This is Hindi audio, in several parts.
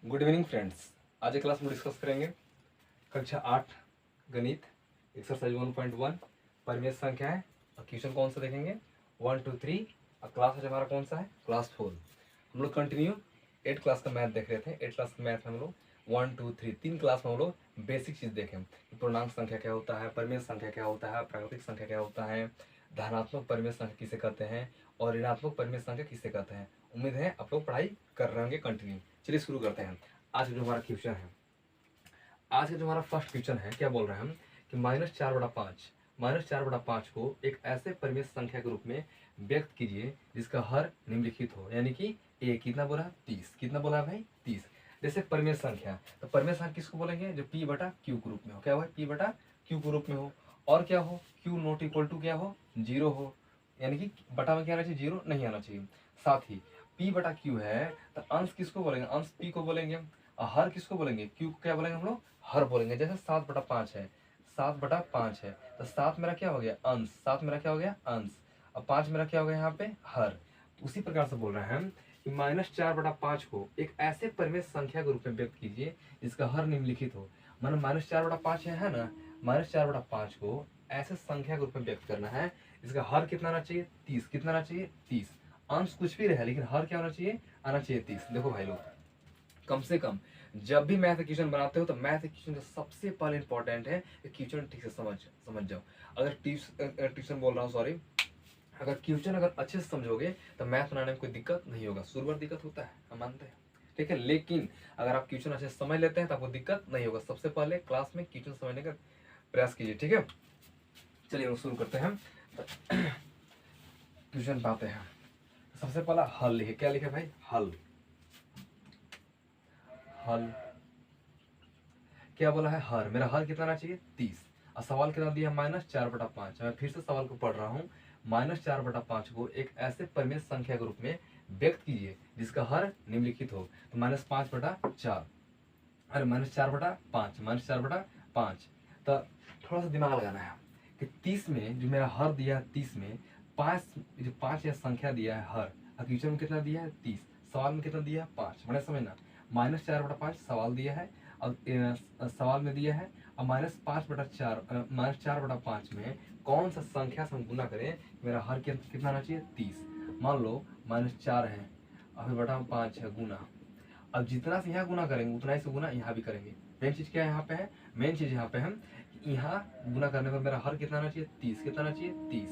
Good evening friends. आज की क्लास में डिस्कस करेंगे कक्षा 8 गणित एक्सरसाइज 1.1 परिमेय संख्या है और क्वेश्चन कौन सा देखेंगे 1 2 3 और क्लास आज हमारा कौन सा है क्लास 4। हम लोग कंटिन्यू 8 क्लास का मैथ देख रहे थे। 8 क्लास का मैथ में हम लोग 1 2 3 तीन क्लास में हम लोग बेसिक चीज़ देखें। पूर्णांक संख्या क्या होता है, परिमेय संख्या क्या होता है, प्राकृतिक संख्या क्या होता है, धनात्मक परिमेय संख्या किसे कहते हैं और ऋणात्मक परिमेय संख्या किसे कहते हैं। उम्मीद है आप लोग पढ़ाई कर रहे होंगे कंटिन्यू। चलिए शुरू करते हैं। आज का जो हमारा क्वेश्चन है, आज का जो हमारा फर्स्ट क्वेश्चन है, क्या बोल रहे हैं हम कि -4/5 को एक ऐसे परिमेय संख्या के रूप में व्यक्त कीजिए जिसका हर निम्नलिखित हो। यानी कि ए कितना बोला है 30। कितना बोला है भाई 30। जैसे परिमेय संख्या, तो परिमेय संख्या किसको बोलेंगे जो p बटा क्यू के रूप में हो। क्या हो p बटा क्यू के रूप में हो और क्या हो q नॉट इक्वल टू क्या हो 0 हो। यानी कि बटा में क्या आना चाहिए 0 नहीं आना चाहिए। साथ ही p बटा क्यू है तो अंश किसको बोलेंगे, अंश p को बोलेंगे और हर किसको बोलेंगे क्यू को क्या बोलेंगे हम लोग हर बोलेंगे। जैसे 7/5 है, 7/5 है तो 7 मेरा क्या हो गया अंश, 7 मेरा क्या हो गया अंश और 5 मेरा क्या हो गया यहाँ पे हर। तो उसी प्रकार से बोल रहे हैं हम कि -4/5 को एक ऐसे परिमेय संख्या के रूप में व्यक्त कीजिए जिसका हर निम्नलिखित हो। मानो -4/5 है ना, -4/5 को ऐसे संख्या के रूप में व्यक्त करना है इसका हर कितना आना चाहिए 30। कितना आना चाहिए 30। अंश कुछ भी रहे लेकिन हर क्या होना चाहिए आना चाहिए 30। देखो भाई लोग, कम से कम जब भी मैथ क्वेश्चन बनाते हो तो मैथ क्वेश्चन का सबसे पहले इंपॉर्टेंट है कि क्वेश्चन ठीक से समझ जाओ। अगर ट्यूशन बोल रहा हूँ सॉरी, अगर क्वेश्चन अगर अच्छे से समझोगे तो मैथ बनाने में कोई दिक्कत नहीं होगा। शुरू में दिक्कत होता है हम मानते हैं, ठीक है, लेकिन अगर आप क्वेश्चन अच्छे से समझ लेते हैं तो आपको दिक्कत नहीं होगा। सबसे पहले क्लास में क्वेश्चन समझने का प्रयास कीजिए, ठीक है। चलिए हम शुरू करते हैं, क्वेश्चन पाते हैं। सबसे पहला हल लिखे, क्या लिखे भाई हल। हल क्या बोला है हर, मेरा हर कितना आना चाहिए 30 और सवाल कितना दिया -4/5। मैं फिर से सवाल को पढ़ रहा हूँ। -4/5 को एक ऐसे परिमेय संख्या के रूप में व्यक्त कीजिए जिसका हर निम्नलिखित हो। तो -5/4, अरे -4/5, -4/5। तो थोड़ा सा दिमाग लगाना है कि 30 में जो मेरा हर दिया है 30 में 5, जो 5 या संख्या दिया है हर, क्वेश्चन में कितना दिया है 30, सवाल में कितना दिया है 5। मैंने समझना -4/5 सवाल दिया है और सवाल में दिया है और -5/4 -4/5 में कौन सा संख्या से हम गुना करें मेरा हर कितना आना चाहिए 30। मान लो -4 है और फिर बटा 5 है गुना। अब जितना से यहाँ गुना करेंगे उतना ही से गुना यहाँ भी करेंगे। मेन चीज क्या है यहाँ पे है, मेन चीज यहाँ पे हम यहाँ गुना करने पर मेरा हर कितना आना चाहिए 30। कितना आना चाहिए 30।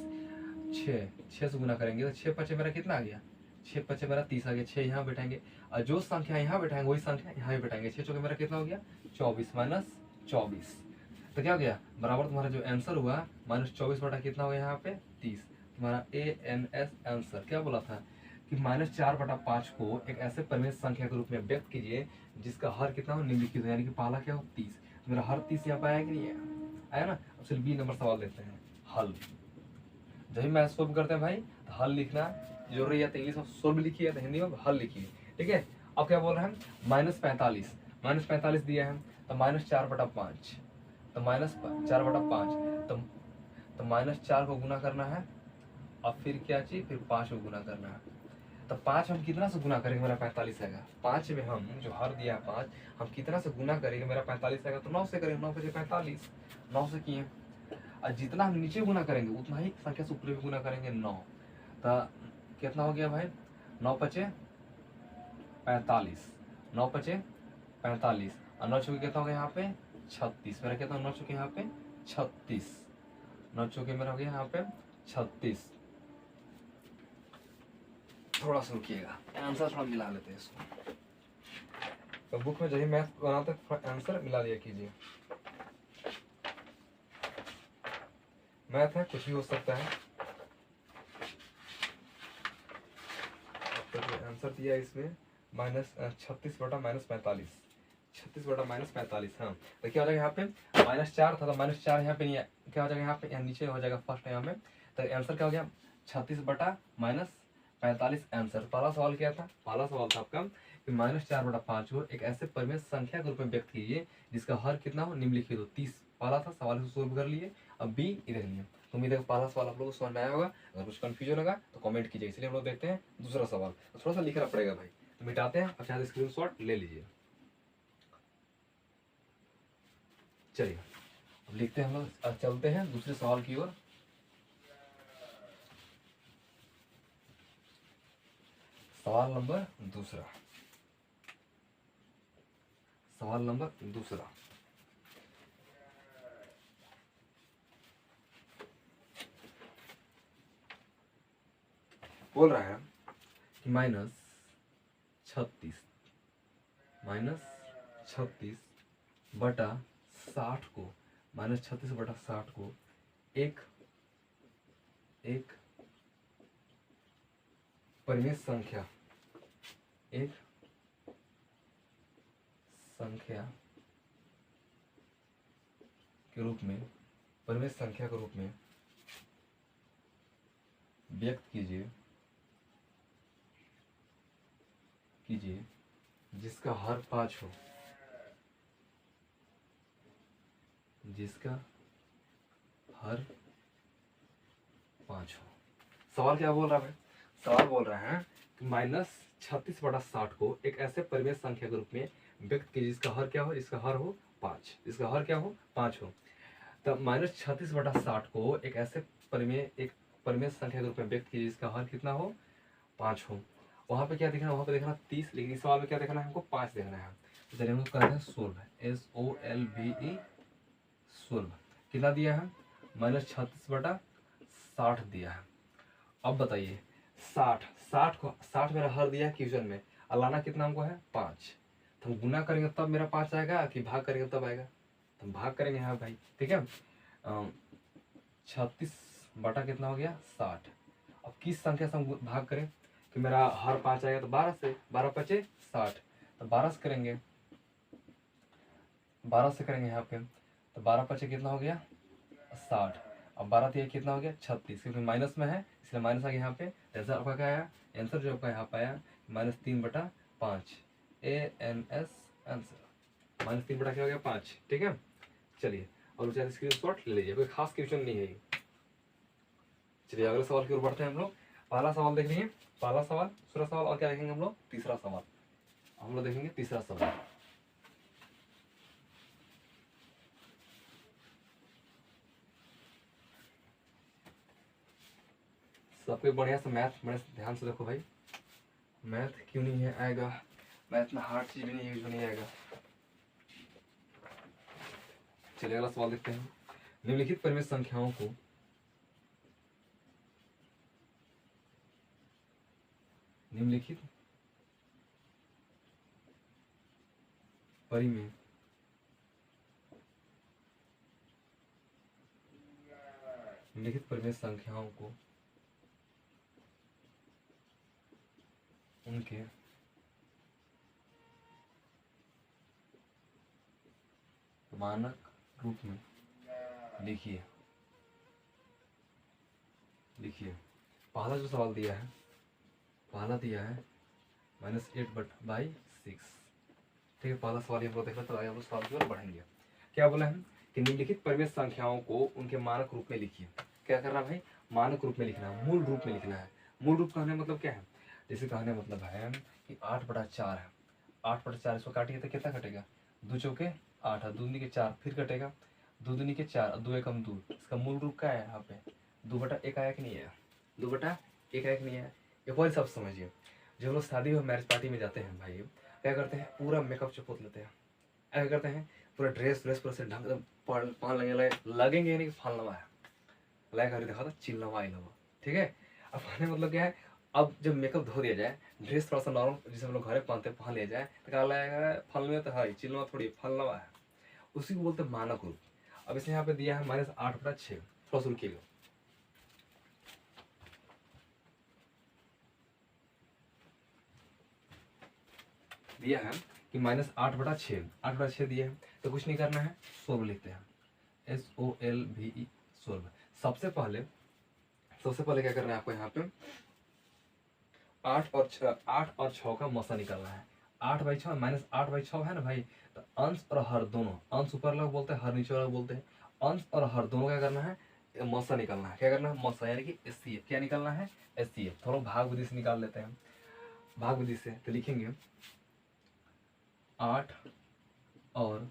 6 से गुना करेंगे तो 6×5 मेरा कितना आ गया, 6×5 मेरा 30 आ गया। 6 यहाँ बैठाएंगे और जो संख्या यहाँ बैठाएंगे वही संख्या यहाँ भी बैठाएंगे। 6×4 मेरा कितना हो गया 24 -24। तो क्या हो गया बराबर तुम्हारा जो आंसर हुआ -24 बटा कितना हो गया यहाँ पे 30। तुम्हारा ANS आंसर क्या बोला था कि -4/5 को एक ऐसे परिमेय संख्या के रूप में व्यक्त कीजिए जिसका हर कितना हो निम्नलिखित हो। यानी कि पहला क्या हो 30, तो मेरा हर 30 यहाँ पे आया कि नहीं आया ना। अब चलिए बी नंबर सवाल लेते हैं हल। जब भी मैथ सोल्व करते हैं भाई तो हल लिखना जरूरी है। तो इंग्लिश में सोल्व लिखिए तो हिंदी में हल लिखिए, ठीक है। अब क्या बोल रहे हैं -45, -45 दिया है तो -4/5, तो -4/5 तो -4 को गुना करना है और फिर क्या चाहिए फिर 5 को गुना करना है। तो 5 हम कितना से गुना करेंगे मेरा 45 आएगा। 5 में हम जो हर दिया है 5 हम कितना से गुना करेंगे मेरा 45 आएगा। तो 9 से करेंगे, 9 5 45, 9 से किए और जितना हम नीचे गुना करेंगे उतना ही संख्या से ऊपर भी गुना करेंगे 9। तो कितना हो गया भाई 9 5 45, 9 5 45 और 9 चौके कितना हो गया यहाँ पे 36। मेरा कितना 9 चौके यहाँ पे 36, 9 चौके मेरा हो गया यहाँ पे 36। थोड़ा सा रुकिएगा, आंसर थोड़ा मिला लेते हैं इसको। तो बुक में जब भी मैथ बनाते थोड़ा आंसर मिला लिया कीजिए। मैथ है कुछ भी हो सकता है। तो जो आंसर दिया है इसमें -36 बटा -45, 36 बटा -45। हाँ तो क्या हो जाएगा यहाँ पे -4 था तो -4 यहाँ पे नहीं है, क्या हो जाएगा यहाँ पे यहाँ नीचे हो जाएगा फर्स्ट यहाँ पे। तो आंसर क्या हो गया 36 बटा -45 आंसर। पहला सवाल क्या था, पहला सवाल था आपका कि -4/5 को एक ऐसे परिमेय संख्या के रूप में व्यक्त कीजिए जिसका हर कितना हो निम्नलिखित हो 30। पहला था सवाल को सोल्व कर लिए। अब बी इधर लिए। तो उम्मीद है पहला सवाल आप लोगों को समझ में आया होगा। अगर कुछ कंफ्यूजन होगा तो कमेंट कीजिए। इसलिए हम लोग देखते हैं दूसरा सवाल। तो थोड़ा सा लिखना पड़ेगा भाई, तो मिटाते हैं। अच्छा स्क्रीनशॉट ले लीजिए। चलिए अब लिखते हैं हम लोग, अब चलते हैं दूसरे सवाल की ओर। सवाल नंबर दूसरा, सवाल नंबर दूसरा। बोल रहा है कि -36 बटा 60 को, -36 बटा 60 को एक परिमेय संख्या, एक संख्या के रूप में, परिमेय संख्या के रूप में व्यक्त कीजिए जिसका हर 5 हो, जिसका हर 5 हो। सवाल क्या बोल रहा है? सवाल बोल रहा है कि -36 बटा 60 को एक ऐसे परिमेय संख्या के रूप में व्यक्त कीजिए जिसका हर क्या हो, जिसका हर हो 5, जिसका हर क्या हो 5 हो। तब -36 बटा 60 को एक ऐसे परिमेय संख्या के रूप में व्यक्त कीजिए जिसका हर कितना हो 5 हो। वहाँ पे क्या देखना है, वहाँ पे देखना 30, लेकिन इस सवाल में क्या देखना है हमको 5 देखना है। तो चलिए हम लोग करते हैं सोल्व, SOLVE सोल्व। कितना दिया है? -36 बटा 60 दिया है। अब बताइए 60 मेरा हर दिया है क्वेश्चन में, और लाना कितना हमको है 5। तो हम गुना करेंगे तब मेरा 5 आएगा कि भाग करेंगे तब आएगा? तो हम भाग करेंगे हाँ भाई, ठीक है। 36 बटा कितना हो गया 60। अब किस संख्या से हम भाग करें कि मेरा हर 5 आएगा? तो 12 से, 12 पचे 60, तो 12 से करेंगे, 12 से करेंगे यहाँ पे। तो 12 पचे कितना हो गया 60। अब 12 दिया कितना हो गया 36, क्योंकि माइनस में है इसलिए माइनस आ गया यहाँ पे। आंसर आपका क्या आया? आंसर जो आपका यहाँ पे आया -3 बटा 5, ANS आंसर -3 बटा क्या हो गया 5, ठीक है। चलिए और चाहे स्क्रीनशॉट ले लीजिए, कोई खास क्वेश्चन नहीं है ये। चलिए अगले सवाल की ओर बढ़ते हैं हम लोग। पहला सवाल देख लीजिए, पहला सवाल, दूसरा सवाल, और क्या देखेंगे हम लोग? तीसरा सवाल। हम लोग देखेंगे तीसरा सवाल। सबको बढ़िया से मैथ बड़े ध्यान से देखो भाई, मैथ क्यों नहीं है आएगा, मैथ में हार्ड चीज भी नहीं है, नहीं आएगा। चलिए अगला सवाल देखते हैं। निम्नलिखित परिमेय संख्याओं को निम्नलिखित परिमेय संख्याओं को उनके मानक रूप में लिखिए। पहला जो सवाल दिया है, पहला दिया है -8/6, ठीक है। पहला सवाल हम लोग देखा, तो आगे हम सवाल की ओर बढ़ेंगे। क्या बोला है कि निम्नलिखित परिमेय संख्याओं को उनके मानक रूप में लिखिए। क्या करना भाई? मानक रूप में लिखना है, मूल रूप में लिखना है। मूल रूप कहने मतलब क्या है? जैसे कहने मतलब है कि 8/4 है, 8/4 इसको काटिए तो कितना कटेगा? 2 चौके 8, 2 दूनी के 4, फिर कटेगा 2 दूनी के 4, 2 एकम 2। इसका मूल रूप क्या है यहाँ पे? 2/1 आया कि नहीं आया? 2/1 आया कि नहीं आया? एक और सब समझिए, जब हम लोग शादी और मैरिज पार्टी में जाते हैं भाई, क्या करते हैं? पूरा मेकअप चपोत लेते हैं, क्या करते हैं? पूरा ड्रेस पूरा से ढंग से पहन लगेंगे नहीं फालना है, लाइक कर देखा था चिल्लवा आई लवा, ठीक है। अब कहने मतलब क्या है? अब जब मेकअप धो दिया जाए, ड्रेस थोड़ा सा नॉर्मल जैसे हम लोग घर पहनते पहन लिया जाए, तो क्या लगेगा? फल में तो है चिल्लवा थोड़ी फलवा है, उसी को बोलते हैं मानक रूप। अब इसने यहाँ पे दिया है -8/6, थोड़ा सा रुकिएगा। दिया है कि -8/6, 8/6 दिया है, तो कुछ नहीं करना है, सोल्व लिखते हैं, SOLVE सोल्व। सबसे पहले क्या करना है आपको? यहाँ पे 8 और 6 का मसा निकालना है। 8/6 -8/6 है ना भाई, तो अंश और हर दोनों, अंश ऊपर वाला बोलते हैं, हर नीचे वाला बोलते हैं। अंश और हर दोनों क्या करना है? मसा निकालना है। क्या करना है? मसा, यानी कि SCF। क्या निकालना है? SCF। थोड़ा भाग विधि से निकाल लेते हैं, भाग विधि से। तो लिखेंगे 8 और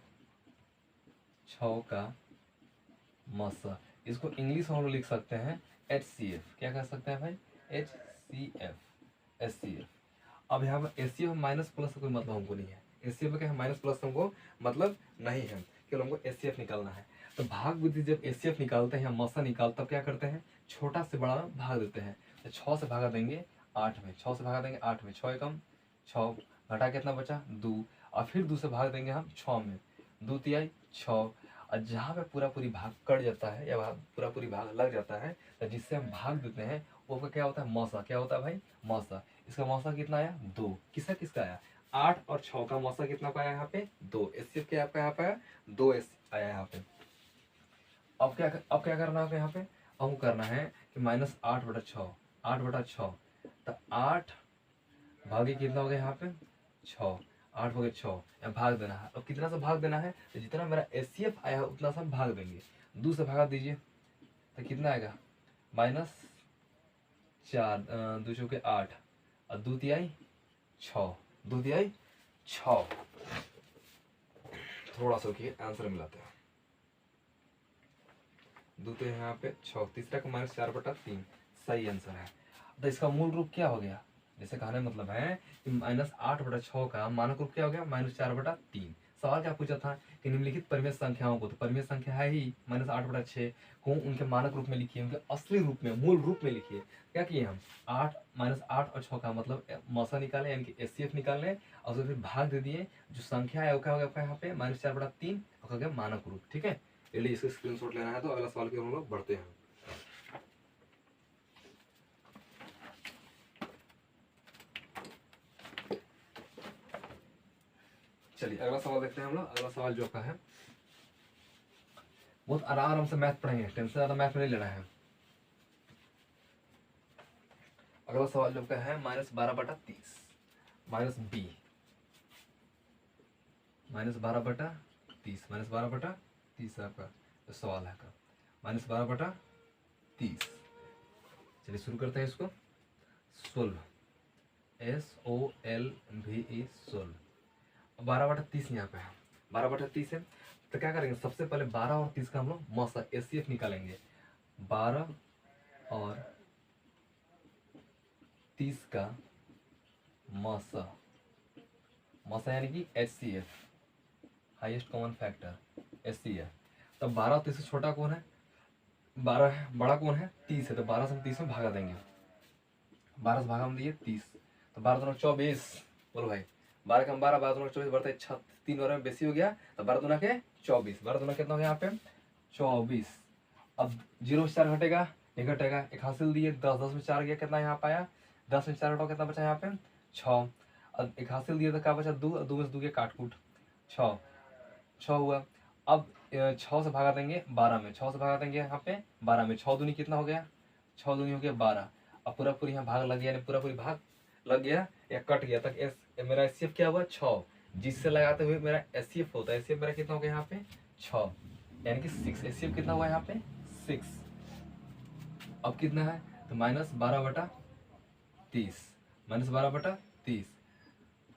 6 का मसा। इसको इंग्लिश में हम लोग लिख सकते हैं HCF। क्या कह सकते हैं भाई? HCF। अब यहाँ पर HCF माइनस प्लस का कोई मतलब हमको नहीं है। HCF में क्या है? माइनस प्लस हमको मतलब नहीं है, केवल हमको HCF निकालना है। तो भाग विधि जब HCF निकालते हैं या मसा निकालते तब क्या करते हैं? छोटा से बड़ा में भाग देते हैं। तो 6 से भागा देंगे 8 में, 6 से भागा देंगे 8 में, 6 एकम 6, घटा कितना बचा? 2, और फिर 2 से भाग देंगे हम 6 में, 2 तिहाई 6। और जहाँ पे पूरा पूरी भाग कट जाता है या पूरा पूरी भाग लग जाता है तो जिससे हम भाग देते हैं वो क्या होता है? मौसा। क्या होता है भाई? मौसा। इसका मौसा कितना आया? 2। किसका किसका आया? 8 और 6 का मौसा कितना का आया यहाँ पे? 2। HCF क्या आपका यहाँ पे आया? 2 आया यहाँ पे। अब क्या करना है यहाँ पे? अब करना है कि -8/6, 8/6, तो 8 भागे कितना हो गया यहाँ पे? 6, 8 हो गया 6, यहाँ भाग देना है। अब कितना सा भाग देना है? तो जितना मेरा HCF आया है उतना सा हम भाग देंगे। 2 से भागा दीजिए तो कितना आएगा? -4, 2 चौके 8 और 2 तिहाई 6, 2 तिहाई 6। थोड़ा सा आंसर मिलाते हैं। 2 तो यहाँ पे 6, तीसरा का -4/3 सही आंसर है। तो इसका मूल रूप क्या हो गया? जैसे कहने मतलब है कि -8/6 का मानक रूप क्या हो गया? -4/3। सवाल क्या पूछा था कि निम्नलिखित परिमेय संख्याओं को, तो परिमेय संख्या है ही -8/6 को उनके मानक रूप में लिखिए, उनके असली रूप में, मूल रूप में लिखिए। क्या किए हम? 8 और 6 का मतलब मौसा निकाले, यानी कि HCF निकाले और फिर भाग दे दिए। जो संख्या है वो क्या हो गया आपका यहाँ पे? -4/3 और हो गया मानक रूप। ठीक है, चलिए इसका स्क्रीनशॉट लेना है तो अगला सवाल की ओर हम लोग बढ़ते हैं। चलिए अगला सवाल देखते हैं हम लोग। अगला सवाल जो का है बहुत आराम से मैथ पढ़ेंगे, टेंशन ज्यादा मैथ में नहीं लेना है। अगला सवाल जो का है -12/30 -B, -12/30, -12/30 आपका जो सवाल है का -12/30। चलिए शुरू करते हैं इसको। Solve, SOLVE, solve. 12/30 यहाँ पे है, 12/30 है। तो क्या करेंगे? सबसे पहले 12 और 30 का हम लोग मौसा HCF निकालेंगे। 12 और 30 का मौसा, मौसा यानी कि HCF, highest common factor HCF। तब 12 और 30 से छोटा कौन है? 12 है। बड़ा कौन है? 30 है। तो 12 से हम 30 में भागा देंगे। 12 से भागा हम दिए 30, तो 12 दूना 24। बोलो भाई, 12 का हम 12, 12 दूना 24 बढ़ते 6, 3 और में बेसी हो गया तो 12 दूना के 24, 12 दूना कितना हो गया यहाँ पे? 24। अब 0 से 4 घटेगा, ये घटेगा, एक हासिल दिए 10, 10 में 4 गया, कितना यहाँ पाया? 10 में 4 घटाओ कितना बचा यहाँ पे? 6। अब एक हासिल दिए तो क्या बचा? 2, 2 में से 2 के काट कूट 6, 6 हुआ। अब 6 से भागा देंगे 12 में, 6 से भागा देंगे यहाँ पे 12 में, 6 दूनी कितना हो गया? 6 दूनी हो गया 12। अब पूरा पूरी यहाँ भाग लग गया, यानी पूरा पूरी भाग लग गया या कट गया तक मेरा HCF क्या हुआ? 6। जिससे लगाते हुए मेरा HCF होता है, HCF मेरा कितना हो गया यहाँ पे? 6, यानी कि 6। HCF कितना हुआ यहाँ पे? 6। अब कितना है? तो -12/30, -12/30,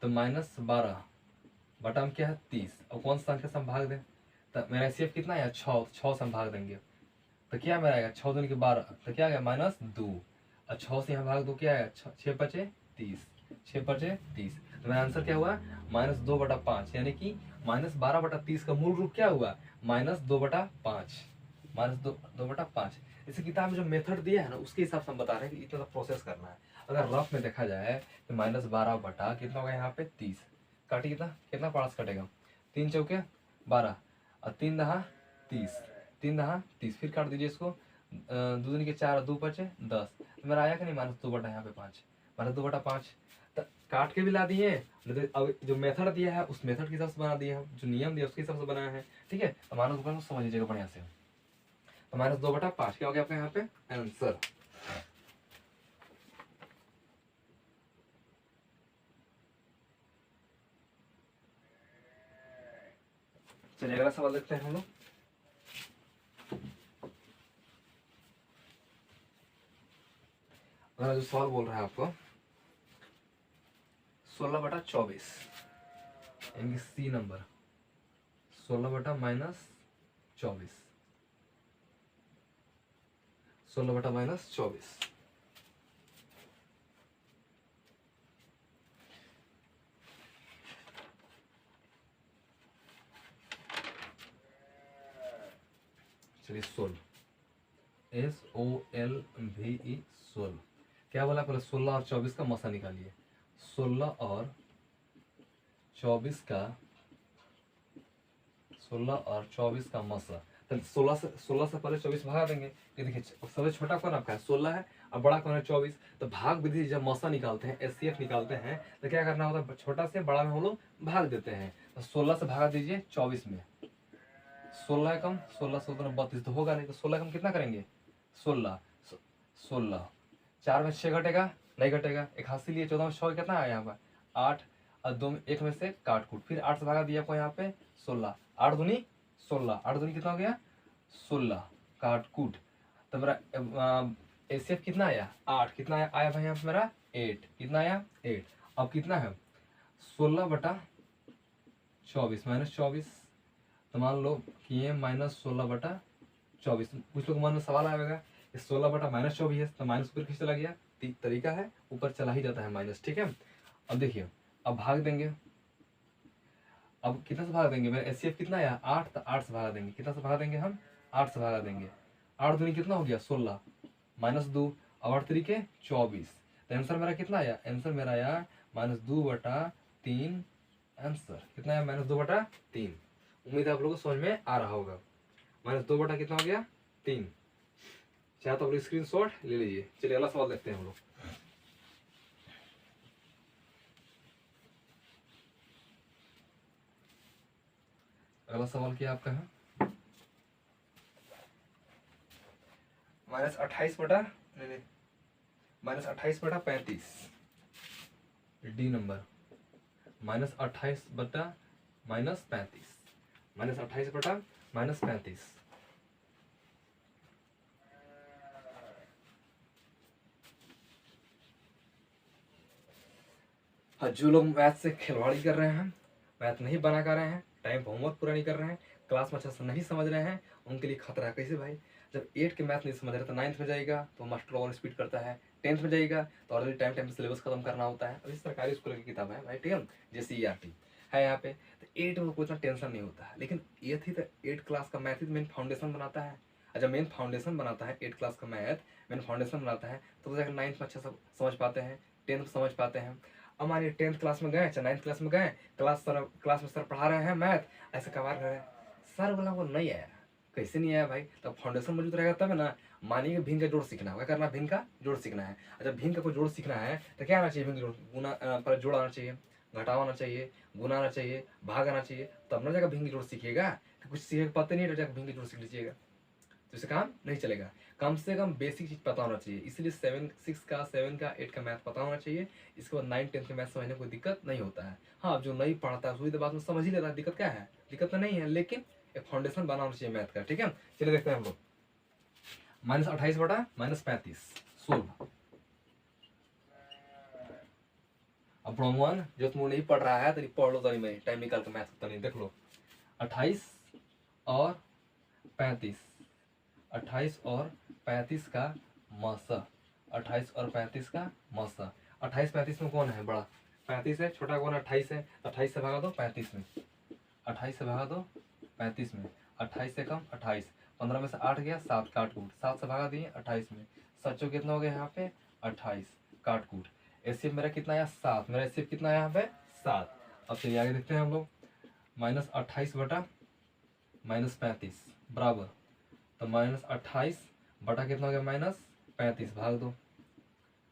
तो -12 बटा में क्या है? 30। अब कौन सा संख्या से हम भाग दें? तो मेरा HCF कितना है? 6, 6 से हम भाग देंगे तो क्या मेरा आएगा? 6 दूनी के 12, तो क्या आ गया? -2। और 6 से यहाँ भाग दो, क्या आएगा? 6 बचे 30, 6 बचे 30। तो मेरा आंसर क्या हुआ? -2/5, यानी कि -12/30 का मूल रूप क्या हुआ? -2/5, -2/5। इसे किताब में जो मेथड दिया है ना उसके हिसाब से हम बता रहे हैं कि इतना प्रोसेस करना है। अगर रफ में देखा जाए कि -12 बटा कितना होगा यहाँ पे? 30, काटी कितना? कितना पास कटेगा? 3 चौके 12 और 3 दहा 30, 3 दहा 30, फिर काट दीजिए इसको। 2 दूनी के 4 और 2 बचे 10। तो मेरा आया कि नहीं? -2 बटा यहाँ पे 5, -2/5। तो काट के भी ला दिए, नहीं तो अब जो मेथड दिया है उस मेथड के हिसाब से बना दिया है, जो नियम दिया उसके हिसाब से बनाया है। ठीक है, तो मानो को समझ लीजिएगा बढ़िया से। तो -2/5 क्या हो गया आपका यहाँ पे आंसर। चलिए अगला सवाल देखते हैं हम लोग। अगला जो सवाल बोल रहा है आपको 16/24, यानी कि C नंबर 16 बटा 24, 16 बटा माइनस 24। चलिए 16, SOLVE 16। क्या बोला पहले? 16 और 24 का मसा निकालिए। 16 और 24 का 16 और 24 का मसा। तो 16 से पहले 24 भगा देंगे। ये देखिए सबसे छोटा कौन आपका है? 16 है और बड़ा कौन है? 24। तो भाग विधि जब मसा निकालते हैं, SCF निकालते हैं, तो क्या करना होता है? छोटा से बड़ा में हम लोग भाग देते हैं। तो 16 से भागा दीजिए 24 में। 16 कम 16 16 32 तो होगा नहीं, तो 16 कम कितना करेंगे? 16 16 4 में 6 घटेगा? नहीं घटेगा। 81 लिए 14 में 6 कितना आया यहाँ पर? 8 और 2 में 1 में से काट कूट, फिर 8 से भागा दिया आपको यहाँ पे 16। 8 दूनी 16, 8 दूनी कितना हो गया? 16 काट कूट। तो मेरा एसीएफ कितना आया? 8। कितना आया भाई यहाँ पे मेरा? 8। कितना आया? 8। अब कितना है? 16 बटा 24 माइनस 24। तो मान लो कि ये माइनस 16 बटा 24। कुछ लोग मन में सवाल आएगा 16 बटा माइनस 24 है, तो माइनस ऊपर किस चला गया? तरीका है, ऊपर चला ही जाता है माइनस। ठीक है, अब देखिए, अब भाग देंगे। अब कितना से भाग देंगे? मेरा एचसीएफ कितना आया? 8। तो 8 से भागा देंगे। कितना से भागा देंगे हम? 8 से भागा देंगे। 8 दूनी कितना हो गया? 16 माइनस 2 और 8 तरीके 24। तो आंसर मेरा कितना आया? आंसर मेरा आया -2 बटा 3। आंसर कितना है? -2 बटा 3। उम्मीद है आप लोगों को समझ में आ रहा होगा। -2 बटा कितना हो गया? 3। चाहे तो आप लोग स्क्रीन शॉट ले लीजिए। चलिए अगला सवाल देखते हैं हम लोग। अगला सवाल क्या आपका है? -28 बटा -28/35। डी नंबर -28 बटा -35। -28 बटा -35। हाँ, जो लोग मैथ से खिलवाड़ी कर रहे हैं, मैथ नहीं बना कर रहे हैं, टाइम पर होमवर्क पूरा नहीं कर रहे हैं, क्लास में अच्छा से नहीं समझ रहे हैं, उनके लिए खतरा है। कैसे भाई? जब 8 के मैथ नहीं समझ रहे तो 9th में जाएगा तो मास्टर और स्पीड करता है, 10th में जाएगा तो ऑलरेडी टाइम टाइम सिलेबस खत्म करना होता है। अभी सरकारी स्कूल की किताब है भाई, ठीक है, जैसे ERT है यहाँ पे। तो 8 में कोई इतना टेंशन नहीं होता है, लेकिन 8 ही तो 8 क्लास का मैथ ही मेन फाउंडेशन बनाता है। अच्छा, मेन फाउंडेशन बनाता है 8 क्लास का मैथ, मेन फाउंडेशन बनाता है, तो जाकर 9th में अच्छा समझ पाते हैं, 10th में समझ पाते हैं। अब मानिए 10th क्लास में गए, चाहे 9th क्लास में गए, क्लास में सर पढ़ा रहे हैं मैथ, ऐसे कबार कर रहे हैं, सर बोला वो नहीं आया। कैसे नहीं आया भाई? तब फाउंडेशन मौजूद रहेगा तब है ना। मानिए भिन्न का जोड़ सीखना है, क्या करना? भिन्न का जोड़ सीखना है। अच्छा, भिन्न का कोई जोड़ सीखना है तो क्या आना चाहिए? भिन्न जोड़, गुना पर जोड़ आना चाहिए, घटाव आना चाहिए, गुना आना चाहिए, भाग आना चाहिए, तब ना जाकर भिन्न जोड़ सीखिएगा। कुछ सीखे पता नहीं है तो जाकर भिन्न जोड़ सीख लीजिएगा, तो इससे काम नहीं चलेगा। कम से कम बेसिक चीज पता होना चाहिए। इसलिए 7 का 8 का मैथ पता होना चाहिए। इसके बाद 9 10 का मैथ समझने में कोई दिक्कत नहीं होता है। हाँ, जो नहीं पढ़ता है वही तो बात में समझ ही लेता है। दिक्कत क्या है? दिक्कत तो नहीं है, लेकिन एक फाउंडेशन बनाना चाहिए मैथ का। ठीक है, चलिए देखते हैं हम लोग। -28 बटा -35 16। अब प्रॉब्लम जो तुम नहीं पढ़ रहा है तो पढ़ लो, तो नहीं टाइम निकाल के मैथ नहीं देख लो। 28 और 35, 28 और 35 का मसा। 28 और 35 का मसा। 28 35 में कौन है बड़ा? 35 है। छोटा कौन है? 28 है। 28 से भागा दो 35 में। 28 से भागा दो 35 में। 28 से कम 28। 15 में से 8 गया, 7 काट कूट। 7 से भागा दिए 28 में। 7 चौक कितना हो गया यहाँ पे? 28 काट कूट। एसीएफ मेरा कितना आया? 7। मेरा एसीएफ कितना आया यहाँ पे? 7। अब चलिए आगे देखते हैं हम लोग। -28 बटा -35 बराबर, तो -28 बटा कितना हो गया? -35 भाग दो।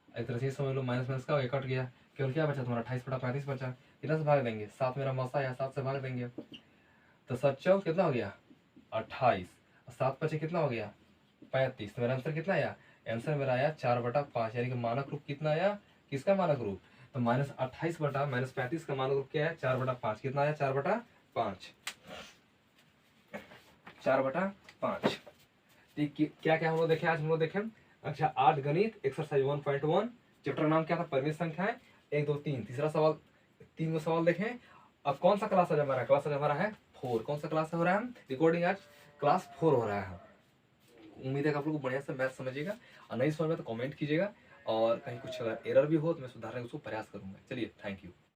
एक तरह से समझ लो, माइनस माइनस का हो गया, कट गया। केवल क्या बचा तुम्हारा? 28 बटा 35 बचा। कितना से भाग देंगे? 7 मेरा मसा या 7 से भाग देंगे। तो 7 चौक कितना हो गया? 28। 7 बचे कितना हो गया? 35। तो मेरा आंसर कितना आया? आंसर मेरा आया 4 बटा 5, यानी कि मानक रूप कितना आया? किसका मानक रूप? तो -28 बटा -35 का मानक रूप क्या है? 4 बटा 5। कितना आया? 4 बटा 5। 4 बटा 5। क्या क्या हम लोग देखे आज? हम लोग देखे अच्छा 8 गणित एक्सरसाइज 1.1, चैप्टर नाम क्या था? परिमित संख्याएं 1 2 3। तीसरा सवाल, 3 सवाल देखें। अब कौन सा क्लास आज हमारा? क्लास आज हमारा है 4। कौन सा क्लास हो रहा है? रिकॉर्डिंग आज क्लास 4 हो रहा है। उम्मीद है कि आप लोग को बढ़िया से मैथ समझिएगा, और नहीं समझ में तो कमेंट कीजिएगा, और कहीं कुछ अगर एरर भी हो तो मैं सुधारने का उसको प्रयास करूंगा। चलिए, थैंक यू।